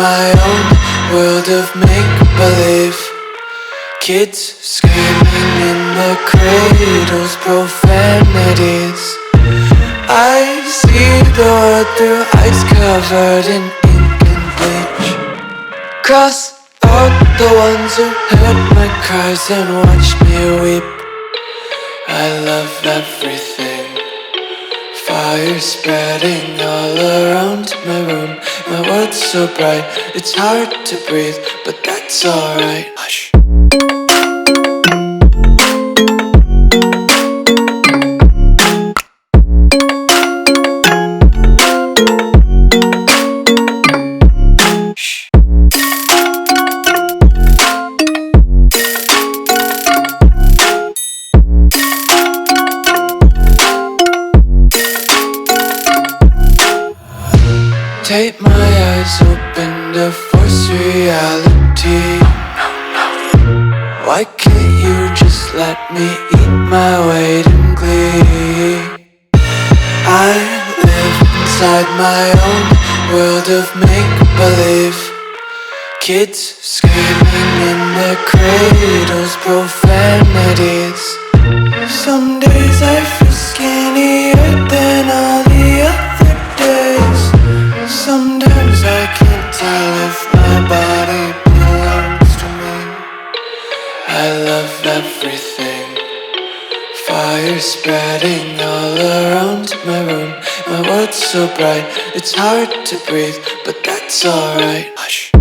my own world of make-believe. Kids screaming in the cradles, profanities. I see the world through ice covered in ink and bleach. Cross out the ones who heard my cries and watched me weep. I love everything. Fire spreading all around my room. My world's so bright, it's hard to breathe, but that's alright. Hush. Take my eyes open to force reality. Why can't you just let me eat my weight in glee? I live inside my own world of make-believe. Kids screaming in their cradles, profanities. Some days I feel skinnier than all the other days. Sometimes I can't tell if my body belongs to me. I love everything. Fire spreading all around my room. My world's so bright, it's hard to breathe, but that's alright. Hush.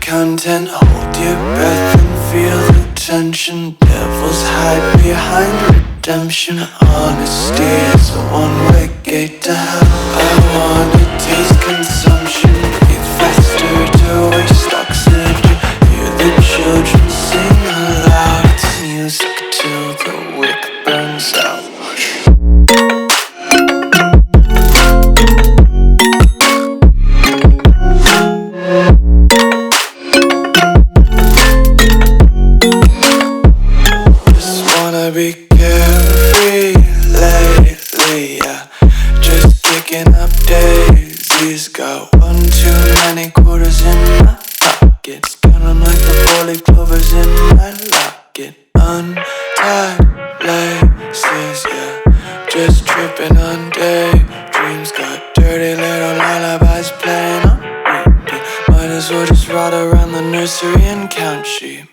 Content, hold your breath and feel the tension. Devils hide behind redemption. Honesty is a one-way gate to hell. I wanna taste consumption, breathe faster to waste oxygen. Hear the children sing aloud. It's music till the wick burns out. Be carefree lately, yeah. Just kicking up daisies. Got one too many quarters in my pockets. Counting like the four-leaf clovers in my locket. Untied laces, yeah. Just tripping on daydreams. Got dirty little lullabies playing on repeat. Might as well just ride around the nursery and count sheep.